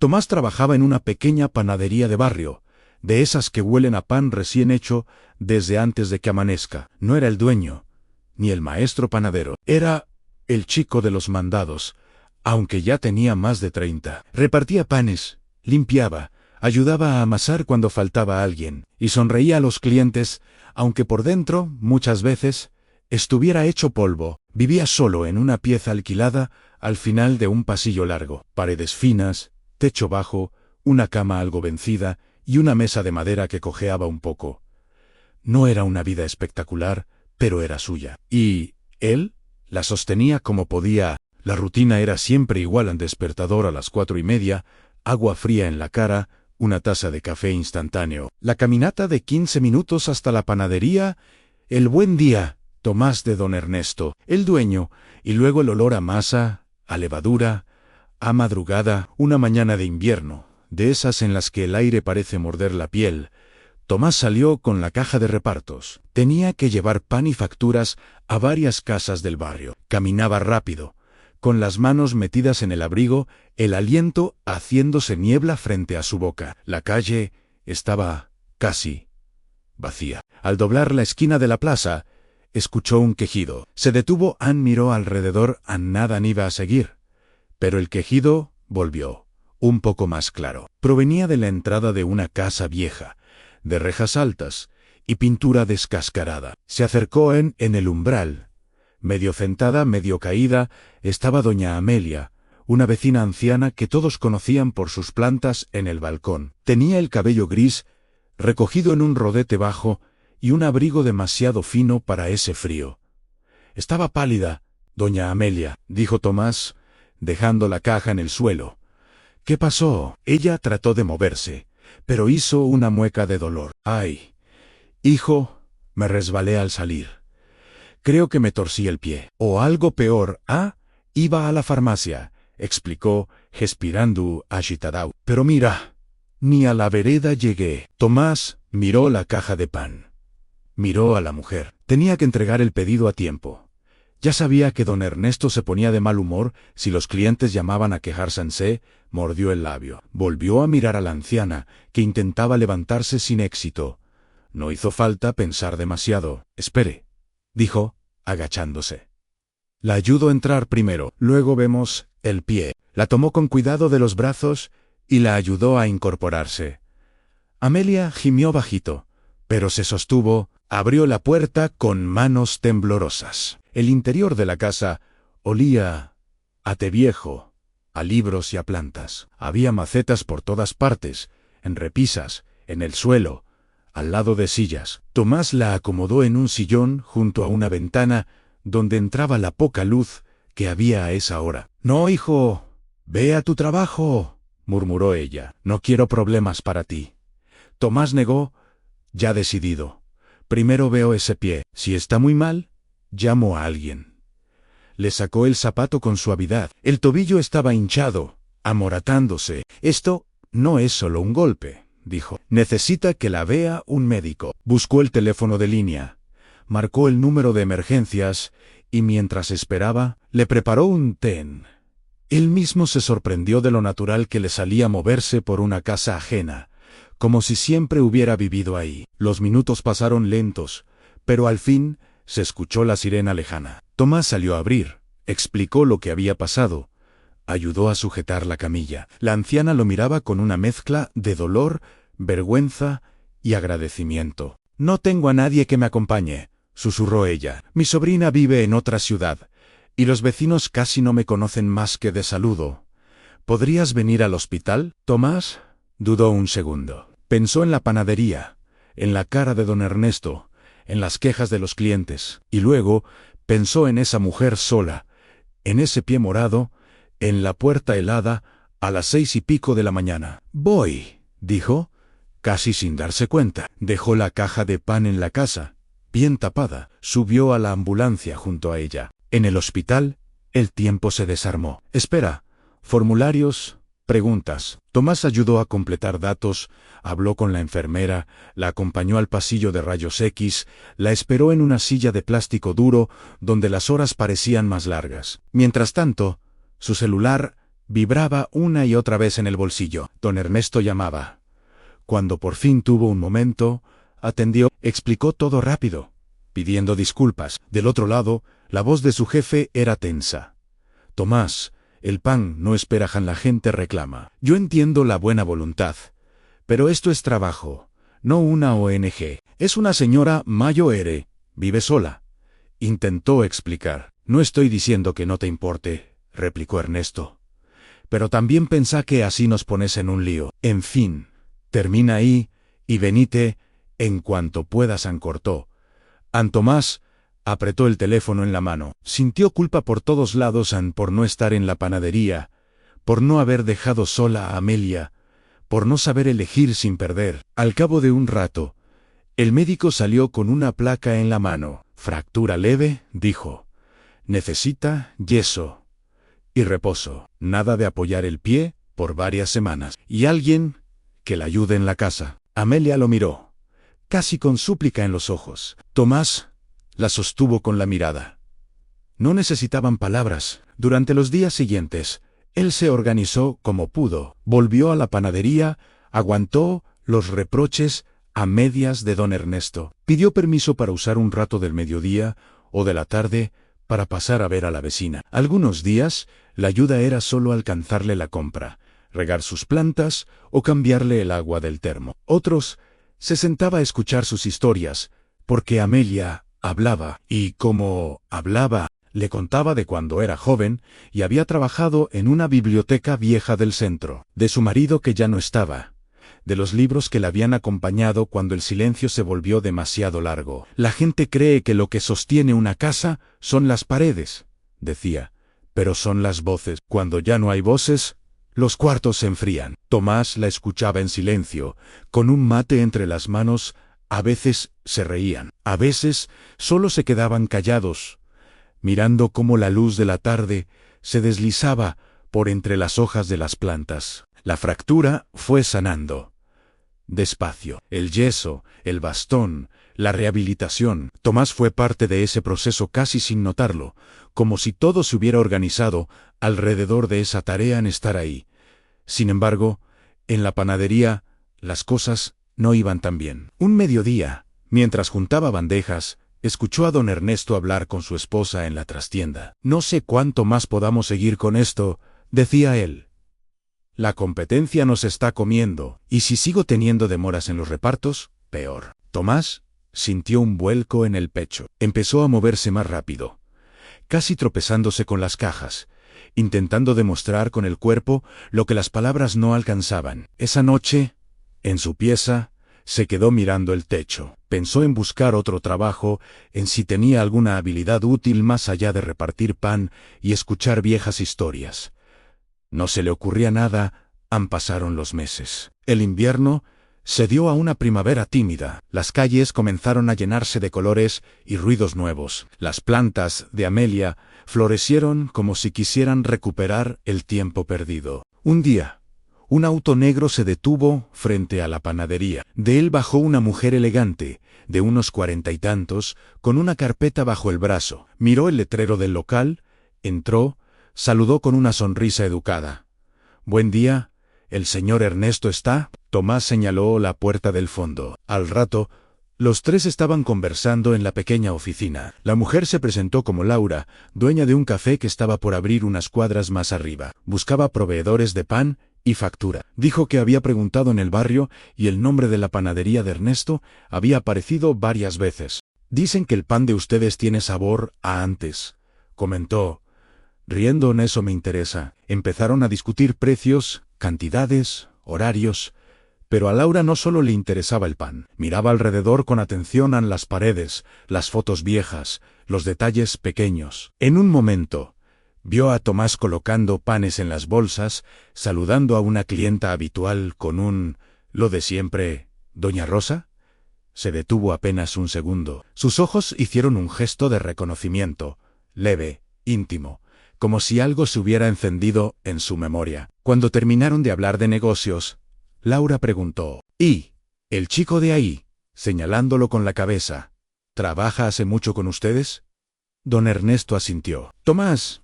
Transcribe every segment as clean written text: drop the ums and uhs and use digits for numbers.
Tomás trabajaba en una pequeña panadería de barrio, de esas que huelen a pan recién hecho desde antes de que amanezca. No era el dueño, ni el maestro panadero. Era el chico de los mandados, aunque ya tenía más de 30. Repartía panes, limpiaba, ayudaba a amasar cuando faltaba alguien, y sonreía a los clientes, aunque por dentro, muchas veces, estuviera hecho polvo. Vivía solo en una pieza alquilada al final de un pasillo largo. Paredes finas, techo bajo, una cama algo vencida y una mesa de madera que cojeaba un poco. No era una vida espectacular, pero era suya. Y él la sostenía como podía. La rutina era siempre igual: al despertador a las 4:30, agua fría en la cara, una taza de café instantáneo, la caminata de 15 minutos hasta la panadería, el buen día, Tomás de don Ernesto, el dueño, y luego el olor a masa, a levadura, a madrugada, una mañana de invierno, de esas en las que el aire parece morder la piel. Tomás salió con la caja de repartos. Tenía que llevar pan y facturas a varias casas del barrio. Caminaba rápido, con las manos metidas en el abrigo, el aliento haciéndose niebla frente a su boca. La calle estaba casi vacía. Al doblar la esquina de la plaza, escuchó un quejido. Se detuvo, miró alrededor, nada iba a seguir. Pero el quejido volvió, un poco más claro. Provenía de la entrada de una casa vieja, de rejas altas y pintura descascarada. Se acercó en el umbral. Medio sentada, medio caída, estaba doña Amelia, una vecina anciana que todos conocían por sus plantas en el balcón. Tenía el cabello gris, recogido en un rodete bajo, y un abrigo demasiado fino para ese frío. Estaba pálida, doña Amelia, dijo Tomás, dejando la caja en el suelo. ¿Qué pasó? Ella trató de moverse, pero hizo una mueca de dolor. Ay, hijo, me resbalé al salir. Creo que me torcí el pie. O algo peor. Iba a la farmacia, explicó, respirando agitado. Pero mira, ni a la vereda llegué. Tomás miró la caja de pan. Miró a la mujer. Tenía que entregar el pedido a tiempo. Ya sabía que don Ernesto se ponía de mal humor si los clientes llamaban a quejarse. Mordió el labio. Volvió a mirar a la anciana, que intentaba levantarse sin éxito. No hizo falta pensar demasiado. Espere, dijo, agachándose. La ayudo a entrar primero, luego vemos el pie. La tomó con cuidado de los brazos y la ayudó a incorporarse. Amelia gimió bajito, pero se sostuvo, abrió la puerta con manos temblorosas. El interior de la casa olía a té viejo, a libros y a plantas. Había macetas por todas partes, en repisas, en el suelo, al lado de sillas. Tomás la acomodó en un sillón junto a una ventana donde entraba la poca luz que había a esa hora. No, hijo, ve a tu trabajo, murmuró ella. No quiero problemas para ti. Tomás negó, ya decidido. Primero veo ese pie. Si está muy mal, llamo a alguien. Le sacó el zapato con suavidad. El tobillo estaba hinchado, amoratándose. Esto no es solo un golpe, dijo. Necesita que la vea un médico. Buscó el teléfono de línea, marcó el número de emergencias y mientras esperaba, le preparó un té. Él mismo se sorprendió de lo natural que le salía moverse por una casa ajena, como si siempre hubiera vivido ahí. Los minutos pasaron lentos, pero al fin se escuchó la sirena lejana. Tomás salió a abrir, explicó lo que había pasado, ayudó a sujetar la camilla. La anciana lo miraba con una mezcla de dolor, vergüenza y agradecimiento. No tengo a nadie que me acompañe, susurró ella. Mi sobrina vive en otra ciudad, y los vecinos casi no me conocen más que de saludo. ¿Podrías venir al hospital? Tomás dudó un segundo. Pensó en la panadería, en la cara de don Ernesto, en las quejas de los clientes, y luego pensó en esa mujer sola, en ese pie morado, en la puerta helada, a las 6:00 de la mañana. Voy, dijo, casi sin darse cuenta. Dejó la caja de pan en la casa, bien tapada. Subió a la ambulancia junto a ella. En el hospital, el tiempo se desarmó. Espera, formularios, preguntas. Tomás ayudó a completar datos, habló con la enfermera, la acompañó al pasillo de rayos X, la esperó en una silla de plástico duro donde las horas parecían más largas. Mientras tanto, su celular vibraba una y otra vez en el bolsillo. Don Ernesto llamaba. Cuando por fin tuvo un momento, atendió, explicó todo rápido, pidiendo disculpas. Del otro lado, la voz de su jefe era tensa. Tomás, el pan no espera, la gente reclama. Yo entiendo la buena voluntad, pero esto es trabajo, no una ONG. Es una señora mayor, vive sola. Intentó explicar. No estoy diciendo que no te importe, replicó Ernesto. Pero también pensá que así nos pones en un lío. En fin, termina ahí, y venite, en cuanto puedas, cortó. Tomás apretó el teléfono en la mano. Sintió culpa por todos lados por no estar en la panadería, por no haber dejado sola a Amelia, por no saber elegir sin perder. Al cabo de un rato, el médico salió con una placa en la mano. Fractura leve, dijo. Necesita yeso y reposo. Nada de apoyar el pie por varias semanas. Y alguien que la ayude en la casa. Amelia lo miró, casi con súplica en los ojos. Tomás la sostuvo con la mirada. No necesitaban palabras. Durante los días siguientes, él se organizó como pudo. Volvió a la panadería, aguantó los reproches a medias de don Ernesto. Pidió permiso para usar un rato del mediodía o de la tarde para pasar a ver a la vecina. Algunos días, la ayuda era solo alcanzarle la compra, regar sus plantas o cambiarle el agua del termo. Otros, se sentaba a escuchar sus historias, porque Amelia hablaba, y como hablaba, le contaba de cuando era joven y había trabajado en una biblioteca vieja del centro, de su marido que ya no estaba, de los libros que la habían acompañado cuando el silencio se volvió demasiado largo. La gente cree que lo que sostiene una casa son las paredes, decía, pero son las voces. Cuando ya no hay voces, los cuartos se enfrían. Tomás la escuchaba en silencio, con un mate entre las manos. A veces se reían, a veces solo se quedaban callados, mirando cómo la luz de la tarde se deslizaba por entre las hojas de las plantas. La fractura fue sanando. Despacio. El yeso, el bastón, la rehabilitación. Tomás fue parte de ese proceso casi sin notarlo, como si todo se hubiera organizado alrededor de esa tarea en estar ahí. Sin embargo, en la panadería, las cosas no iban tan bien. Un mediodía, mientras juntaba bandejas, escuchó a don Ernesto hablar con su esposa en la trastienda. No sé cuánto más podamos seguir con esto, decía él. La competencia nos está comiendo, y si sigo teniendo demoras en los repartos, peor. Tomás sintió un vuelco en el pecho. Empezó a moverse más rápido, casi tropezándose con las cajas, intentando demostrar con el cuerpo lo que las palabras no alcanzaban. Esa noche, en su pieza, se quedó mirando el techo. Pensó en buscar otro trabajo, en si tenía alguna habilidad útil más allá de repartir pan y escuchar viejas historias. No se le ocurría nada. Pasaron los meses. El invierno se dio a una primavera tímida. Las calles comenzaron a llenarse de colores y ruidos nuevos. Las plantas de Amelia florecieron como si quisieran recuperar el tiempo perdido. Un día, un auto negro se detuvo frente a la panadería. De él bajó una mujer elegante, de unos 40 y tantos, con una carpeta bajo el brazo. Miró el letrero del local, entró, saludó con una sonrisa educada. «Buen día, ¿el señor Ernesto está?» Tomás señaló la puerta del fondo. Al rato, los tres estaban conversando en la pequeña oficina. La mujer se presentó como Laura, dueña de un café que estaba por abrir unas cuadras más arriba. Buscaba proveedores de pan y factura. Dijo que había preguntado en el barrio y el nombre de la panadería de Ernesto había aparecido varias veces. «Dicen que el pan de ustedes tiene sabor a antes», comentó. Riendo, «en eso me interesa». Empezaron a discutir precios, cantidades, horarios, pero a Laura no solo le interesaba el pan. Miraba alrededor con atención a las paredes, las fotos viejas, los detalles pequeños. En un momento, vio a Tomás colocando panes en las bolsas, saludando a una clienta habitual con un «lo de siempre, ¿doña Rosa?». Se detuvo apenas un segundo. Sus ojos hicieron un gesto de reconocimiento, leve, íntimo, como si algo se hubiera encendido en su memoria. Cuando terminaron de hablar de negocios, Laura preguntó: «¿Y el chico de ahí?», señalándolo con la cabeza, «¿trabaja hace mucho con ustedes?». Don Ernesto asintió. «Tomás,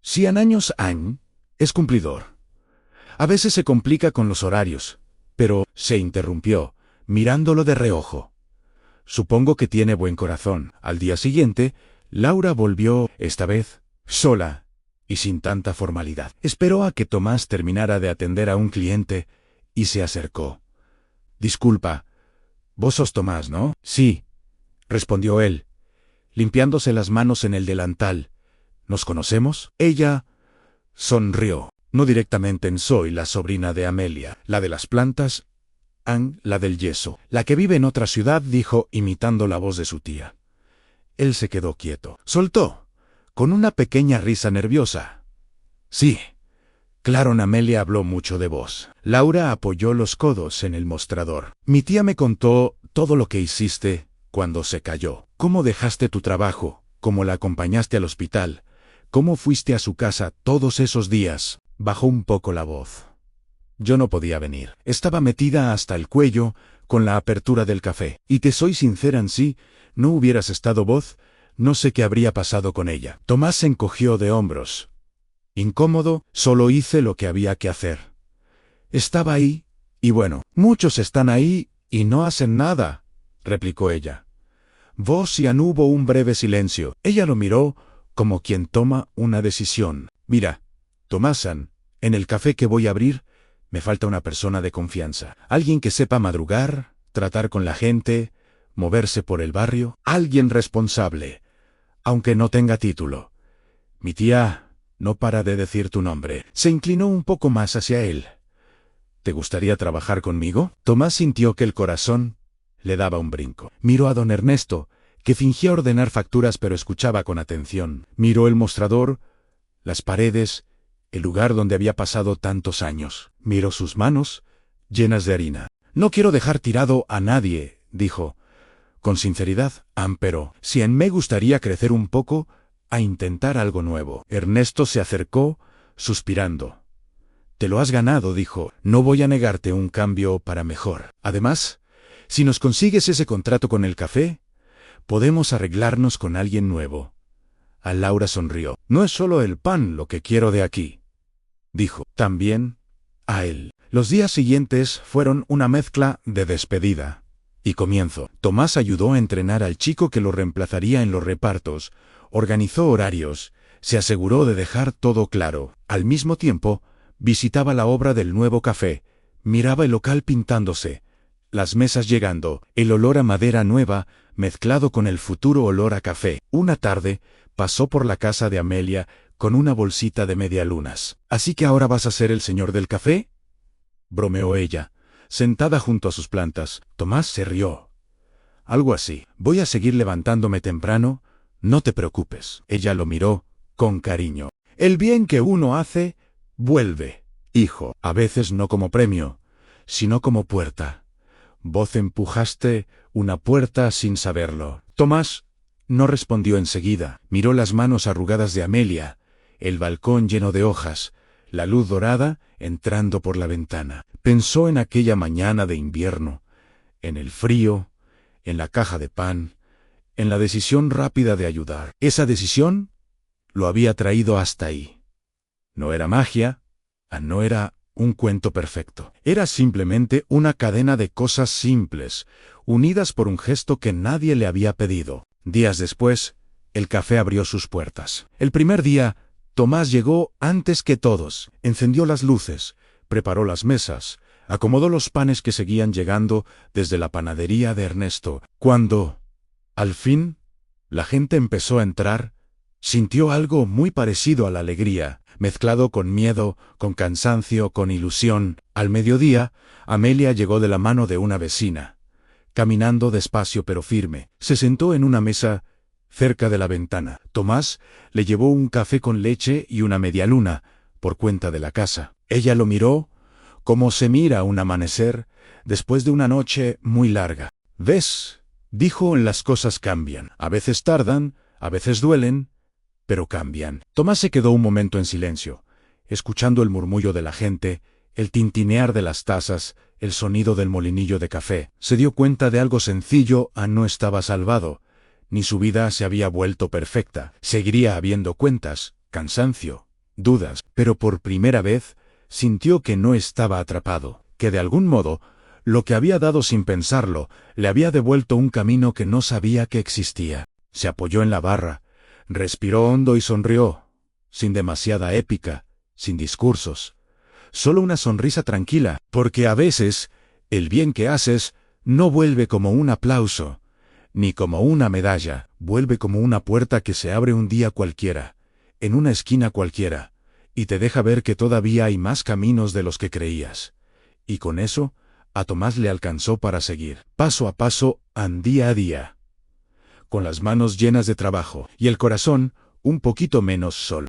100 años han», Es cumplidor. A veces se complica con los horarios, pero se interrumpió, mirándolo de reojo. Supongo que tiene buen corazón. Al día siguiente, Laura volvió, esta vez, sola y sin tanta formalidad. Esperó a que Tomás terminara de atender a un cliente y se acercó. Disculpa, vos sos Tomás, ¿no? Sí, respondió él, limpiándose las manos en el delantal. ¿Nos conocemos? Ella sonrió. No directamente. Soy la sobrina de Amelia, la de las plantas, Ann, la del yeso, la que vive en otra ciudad, dijo, imitando la voz de su tía. Él se quedó quieto. Soltó, con una pequeña risa nerviosa. Sí. Claro, Amelia habló mucho de vos. Laura apoyó los codos en el mostrador. Mi tía me contó todo lo que hiciste cuando se cayó. Cómo dejaste tu trabajo, cómo la acompañaste al hospital, cómo fuiste a su casa todos esos días. Bajó un poco la voz. Yo no podía venir. Estaba metida hasta el cuello con la apertura del café. Y te soy sincera, si no hubieras estado vos, no sé qué habría pasado con ella. Tomás se encogió de hombros. Incómodo, solo hice lo que había que hacer. Estaba ahí, y bueno, muchos están ahí y no hacen nada, replicó ella. Vos y Ann. Hubo un breve silencio. Ella lo miró como quien toma una decisión. Mira, Tomás, Ann, en el café que voy a abrir, me falta una persona de confianza. Alguien que sepa madrugar, tratar con la gente, moverse por el barrio. Alguien responsable, aunque no tenga título. Mi tía no para de decir tu nombre. Se inclinó un poco más hacia él. ¿Te gustaría trabajar conmigo? Tomás sintió que el corazón le daba un brinco. Miró a don Ernesto, que fingía ordenar facturas pero escuchaba con atención. Miró el mostrador, las paredes, el lugar donde había pasado tantos años. Miró sus manos, llenas de harina. No quiero dejar tirado a nadie, dijo, con sinceridad, Ann, pero si me gustaría crecer un poco, a intentar algo nuevo. Ernesto se acercó, suspirando. Te lo has ganado, dijo. No voy a negarte un cambio para mejor. Además, si nos consigues ese contrato con el café, podemos arreglarnos con alguien nuevo. A Laura sonrió. No es solo el pan lo que quiero de aquí, dijo. También a él. Los días siguientes fueron una mezcla de despedida y comienzo. Tomás ayudó a entrenar al chico que lo reemplazaría en los repartos, organizó horarios, se aseguró de dejar todo claro. Al mismo tiempo, visitaba la obra del nuevo café, miraba el local pintándose, las mesas llegando, el olor a madera nueva, mezclado con el futuro olor a café. Una tarde, pasó por la casa de Amelia con una bolsita de medialunas. ¿Así que ahora vas a ser el señor del café?, bromeó ella, sentada junto a sus plantas. Tomás se rió. Algo así. Voy a seguir levantándome temprano, no te preocupes. Ella lo miró con cariño. El bien que uno hace, vuelve, hijo. A veces no como premio, sino como puerta. Vos empujaste una puerta sin saberlo. Tomás no respondió enseguida. Miró las manos arrugadas de Amelia, el balcón lleno de hojas, la luz dorada entrando por la ventana. Pensó en aquella mañana de invierno, en el frío, en la caja de pan, en la decisión rápida de ayudar. Esa decisión lo había traído hasta ahí. No era magia, no era un cuento perfecto. Era simplemente una cadena de cosas simples, unidas por un gesto que nadie le había pedido. Días después, el café abrió sus puertas. El primer día, Tomás llegó antes que todos, encendió las luces, preparó las mesas, acomodó los panes que seguían llegando desde la panadería de Ernesto. Cuando, al fin, la gente empezó a entrar, sintió algo muy parecido a la alegría, mezclado con miedo, con cansancio, con ilusión. Al mediodía, Amelia llegó de la mano de una vecina. Caminando despacio pero firme, se sentó en una mesa cerca de la ventana. Tomás le llevó un café con leche y una medialuna, por cuenta de la casa. Ella lo miró, como se mira un amanecer, después de una noche muy larga. ¿Ves?, dijo, las cosas cambian. A veces tardan, a veces duelen, pero cambian. Tomás se quedó un momento en silencio, escuchando el murmullo de la gente, el tintinear de las tazas, el sonido del molinillo de café. Se dio cuenta de algo sencillo: no estaba salvado, ni su vida se había vuelto perfecta. Seguiría habiendo cuentas, cansancio, dudas, pero por primera vez sintió que no estaba atrapado, que de algún modo, lo que había dado sin pensarlo, le había devuelto un camino que no sabía que existía. Se apoyó en la barra, respiró hondo y sonrió, sin demasiada épica, sin discursos. Solo una sonrisa tranquila, porque a veces, el bien que haces no vuelve como un aplauso, ni como una medalla, vuelve como una puerta que se abre un día cualquiera, en una esquina cualquiera, y te deja ver que todavía hay más caminos de los que creías. Y con eso, a Tomás le alcanzó para seguir, paso a paso, día a día, con las manos llenas de trabajo, y el corazón un poquito menos solo.